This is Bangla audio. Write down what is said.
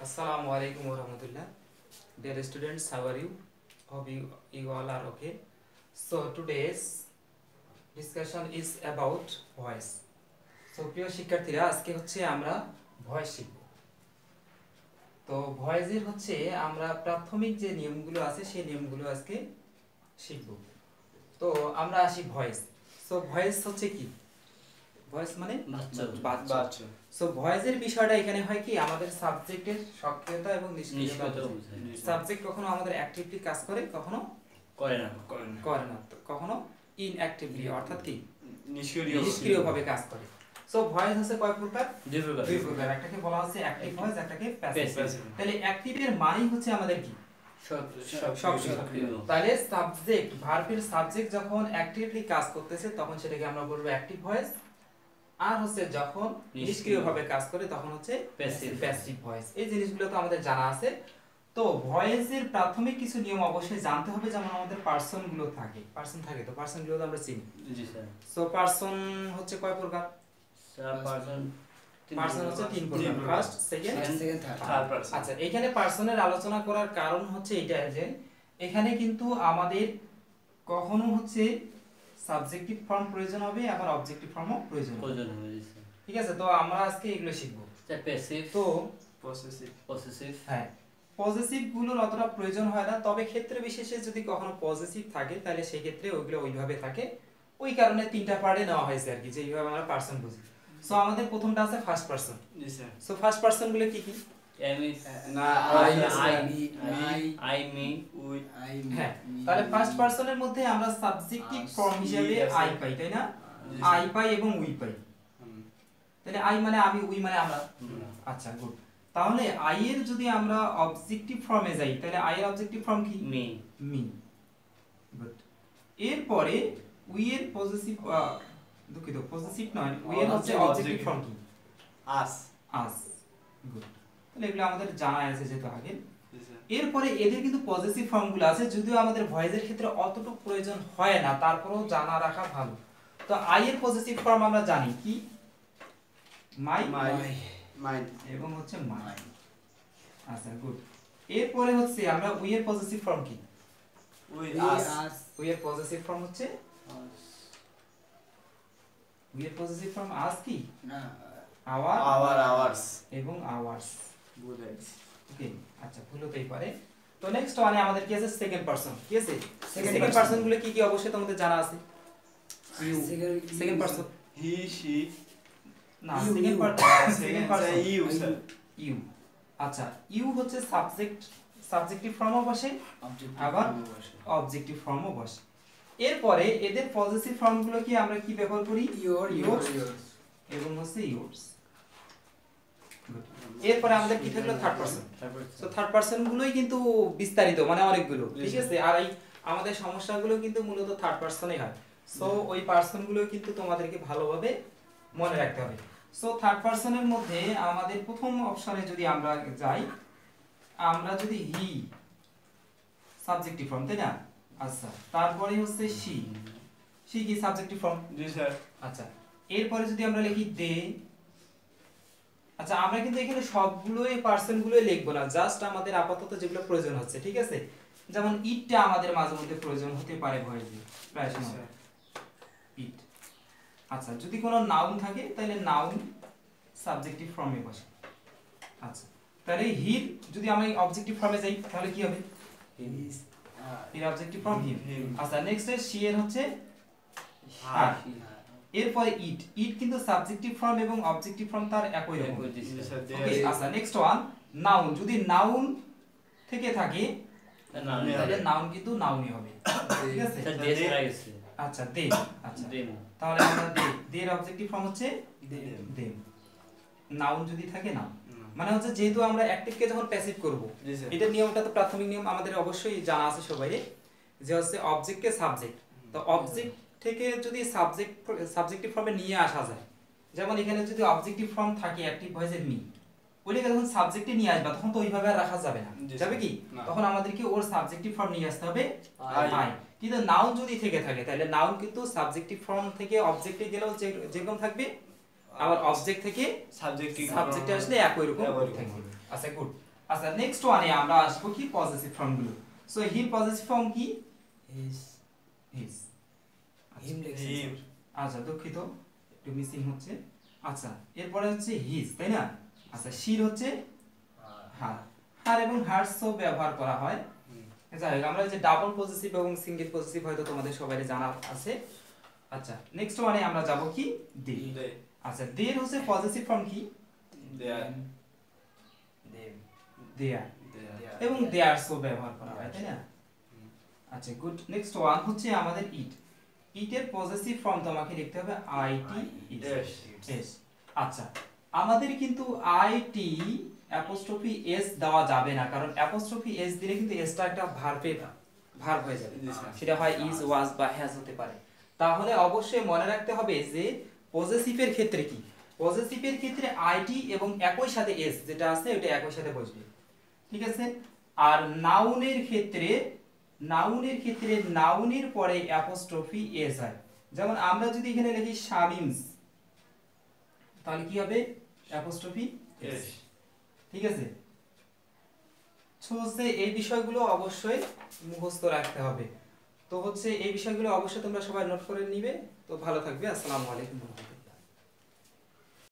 Assalamu alaikum wa rahmatullah. Dear students, how are you? Hope you all are okay. So today's discussion is about voice. So প্রিয় শিক্ষার্থীরা, আজকে হচ্ছে আমরা ভয়েস শিখব। তো ভয়েসের হচ্ছে আমরা প্রাথমিক যে নিয়মগুলো আছে সেই নিয়মগুলো আজকে শিখব। তো আমরা আসি ভয়েস। সো ভয়েস হচ্ছে কি? ভয়েস মানে বাচ্চা। সো ভয়েসের বিষয়টা এখানে হয় কি, আমাদের সাবজেক্টের সক্রিয়তা এবং নিষ্ক্রিয়তা। সাবজেক্ট কখনো আমাদের অ্যাক্টিভলি কাজ করে, কখনো করে না, কখনো ইনঅ্যাক্টিভলি অর্থাৎ কি নিষ্ক্রিয়ভাবে কাজ করে। সো ভয়েস হচ্ছে কয় প্রকার? দুই প্রকার। একটাকে বলা হচ্ছে অ্যাক্টিভ ভয়েস, একটাকে প্যাসিভ। তাহলে অ্যাক্টিভের মানেই হচ্ছে আমাদের কি সক্রিয়। তাহলে সাবজেক্ট, ভার্বের সাবজেক্ট যখন অ্যাক্টিভলি কাজ করতেছে তখন সেটাকে আমরা বলবো অ্যাক্টিভ ভয়েস। আর হচ্ছে যখন নিষ্ক্রিয়ভাবে কাজ করে তখন হচ্ছে প্যাসিভ ভয়েস। এই জিনিসগুলো তো আমাদের জানা আছে। তো ভয়েসের প্রাথমিক কিছু নিয়ম অবশ্যই জানতে হবে, যেমন আমাদের পার্সন থাকে, তো পার্সন গুলো তো আমরা চিনি। জি স্যার। সো পার্সন হচ্ছে কয় প্রকার? স্যার পার্সন হচ্ছে তিন প্রকার, ফার্স্ট, সেকেন্ড, থার্ড পার্সন। আচ্ছা, এখানে পার্সনের আলোচনা করার কারণ হচ্ছে এটা যে এখানে কিন্তু আমাদের কখনো হচ্ছে সাবজেক্টিভ ফর্ম প্রয়োজন হবে, আবার অবজেক্টিভ ফর্মও প্রয়োজন হবে। ঠিক আছে, তো আমরা আজকে এগুলো শিখব। প্যাসিভ, তো পসেসিভ। হ্যাঁ, পজিটিভ গুলোর অতটা প্রয়োজন হয় না, তবে ক্ষেত্রে বিশেষে যদি কখনো পজিটিভ থাকে তাহলে সেই ক্ষেত্রে ওইগুলো ওইভাবে থাকে। ওই কারণে তিনটা পার্টে নেওয়া হয়েছে আর কি, যে এইভাবে আমরা পারসন বুঝি। সো আমাদের প্রথমটা আছে ফার্স্ট পারসন। জি স্যার। সো ফার্স্ট পারসন গুলো কি কি? I, me, we. হ্যাঁ, তাহলে ফার্স্ট পারসনের মধ্যে আমরা সাবজেক্টিভ ফর্ম হিসেবে আই পাই, তাই না? আই পাই এবং উই পাই। তাহলে আই মানে আমি, উই মানে আমরা। আচ্ছা, গুড। তাহলে আই এর যদি আমরা অবজেক্টিভ ফর্মে যাই তাহলে আই এর অবজেক্টিভ ফর্ম কি? মি। গুড। এরপরে উই এর পজিটিভ, দুঃখিত, পজিটিভ নয়, উই এর হচ্ছে অবজেক্টিভ ফর্ম কি? আস। গুড। তাহলে এগুলো আমাদের জানা আছে যেহেতু আগে। এরপরে এদের কিন্তু পজিটিভ ফর্মগুলো আছে, যদিও আমাদের ভয়েসের ক্ষেত্রে অতটুকু প্রয়োজন হয় না, তারপরেও জানা রাখা ভালো। তো আই এর পজিটিভ ফর্ম আমরা জানি কি? মাই এবং হচ্ছে মাই। আচ্ছা, গুড। এরপরে হচ্ছে আমরা উই এর পজিটিভ ফর্ম কি? উই এর পজিটিভ ফর্ম হচ্ছে উই এর পজিটিভ ফর্ম আস কি? না, আওয়ার্স এবং আওয়ার্স। গুড। ওকে, আচ্ছা, ভুল হতেই পারে। তো নেক্সট মানে আমাদের কি আছে? Second person. কি আছে? সেকেন্ড পারসন গুলো কি কি অবশ্যই তোমাদের জানা আছে। You, second person, he, she. না, second person you sir. You. আচ্ছা, ইউ হচ্ছে সাবজেক্টিভ ফর্মও বসে, আবার অবজেক্টিভ ফর্মও বসে। এরপরে এদের পজিটিভ ফর্মগুলো কি আমরা কি ব্যবহার করি? ইয়োরস এবং হচ্ছে ইয়োরস। এরপরে আমাদের কি থাকলো? Third person. So third person গুলোই কিন্তু বিস্তারিত, মানে অনেকগুলো। ঠিক আছে, আর এই আমাদের সমস্যাগুলো কিন্তু মূলত থার্ড পারসনেই হয়। সো ওই পারসনগুলো কিন্তু তোমাদেরকে ভালোভাবে মনে রাখতে হবে। সো থার্ড পারসনের মধ্যে আমাদের প্রথম অপশনে যদি আমরা যাই, আমরা যদি হি সাবজেক্টিভ ফর্ম, তাই না? আচ্ছা, তারপরে হচ্ছে শি কি সাবজেক্টিভ ফর্ম? জি স্যার। আচ্ছা, এরপরে যদি আমরা লিখি দে। আচ্ছা, আমরা কিন্তু এখানে সবগুলোই পার্সনগুলোই লিখব না, জাস্ট আমাদের আপাতত যেগুলো প্রয়োজন হচ্ছে। ঠিক আছে, যেমন ইটটা আমাদের মাঝে মধ্যে প্রয়োজন হতে পারে ভয়েসে, প্রায় সময় ইট। আচ্ছা, যদি কোনো নাউন থাকে তাহলে নাউন সাবজেক্টিভ ফর্মে বসে। আচ্ছা, তাহলে হির যদি আমি অবজেক্টিভ ফর্মে যাই তাহলে কি হবে? হির অবজেক্টিভ ফর্ম হির। আচ্ছা, নেক্সট এ শি এর হচ্ছে হার। এরপরে ইট কিন্তু সাবজেক্টিভ ফর্ম এবং অবজেক্টিভ ফর্ম তার একই রকম। ওকে, আচ্ছা, নেক্সট ওয়ান নাউন। যদি নাউন থেকে থাকে তাহলে নাউন কিন্তু নাউনই হবে। ঠিক আছে, আচ্ছা, দে। আচ্ছা, তাহলে আমরা দের অবজেক্টিভ ফর্ম হচ্ছে দেম। নাউন যদি থাকে না, মানে হচ্ছে যেহেতু আমরা অ্যাক্টিভ কে যখন প্যাসিভ করব, এটা নিয়মটা তো প্রাথমিক নিয়ম আমাদের অবশ্যই জানা আছে সবাই, যে হচ্ছে অবজেক্ট কে সাবজেক্ট। তো অবজেক্ট থেকে যদি সাবজেক্টিভ ফর্মে নিয়ে আসা যায়, যেমন এখানে যদি অবজেক্টিভ ফর্ম থাকে অ্যাক্টিভ ভয়েসের মি, ওইটাকে যখন সাবজেক্টে নিয়ে আসবা তখন তো ওইভাবে আর রাখা যাবে না, যাবে কি? তখন আমাদেরকে ওর সাবজেক্টিভ ফর্ম নিয়ে আসতে হবে আই। কিন্তু নাউন যদি থেকে থাকে তাহলে নাউন কিন্তু সাবজেক্টিভ ফর্ম থেকে অবজেক্টে গেলেও যেরকম থাকবে আবার অবজেক্ট থেকে সাবজেক্টে আসলে একই রকম থাকে। আচ্ছা গুড। আচ্ছা নেক্সট ওয়ানে আমরা আসবো কি পজেসিভ ফর্ম গুলো। সো হির পজেসিভ ফর্ম কি হিজ হিম। আচ্ছা দুঃখিত একটু মিসিং হচ্ছে। আচ্ছা এরপরে হচ্ছে হিজ, তাই না? আচ্ছা শির হচ্ছে হার। হার এবং হারসও ব্যবহার করা হয়। যাই হোক আমরা যে ডাবল পজেসিভ এবং সিঙ্গেল পজেসিভ হয়তো তোমাদের সবারই জানা আছে। আচ্ছা নেক্সট ওয়ানে আমরা যাব কি দে। আচ্ছা দের হচ্ছে পজেসিভ ফর্ম কি দেয়ার এবং দেয়ারসও ব্যবহার করা হয়, তাই না? আচ্ছা গুড। নেক্সট ওয়ান হচ্ছে আমাদের ইট। ইটের পজেসিভ ফর্ম তোমাকে লিখতে হবে আইটি এস। আচ্ছা আমাদের কিন্তু আইটি অ্যাপোস্ট্রফি এস দেওয়া যাবে না, কারণ অ্যাপোস্ট্রফি এস দিলে কিন্তু এসটা একটা ভার্ব হয়ে যাবে, সেটা হয় ইজ ওয়াজ বা হ্যাজ হতে পারে। তাহলে অবশ্যই মনে রাখতে হবে যে পজেসিভের ক্ষেত্রে কি, পজেসিভের ক্ষেত্রে আইটি এবং একই সাথে এস যেটা আছে ওটা একই সাথে বসবে, ঠিক আছে? আর নাউনের ক্ষেত্রে নাউনের পরে অ্যাপোস্ট্রফি এস হয়। যেমন আমরা যদি এখানে লিখি শামিমস, তাহলে কি হবে অ্যাপোস্ট্রফি এস, ঠিক আছে? সো হচ্ছে এই বিষয়গুলো অবশ্যই মুখস্থ রাখতে হবে। তো হচ্ছে এই বিষয়গুলো অবশ্যই তোমরা সবাই নোট করে নিবে। তো ভালো থাকবে। আসসালামু আলাইকুম।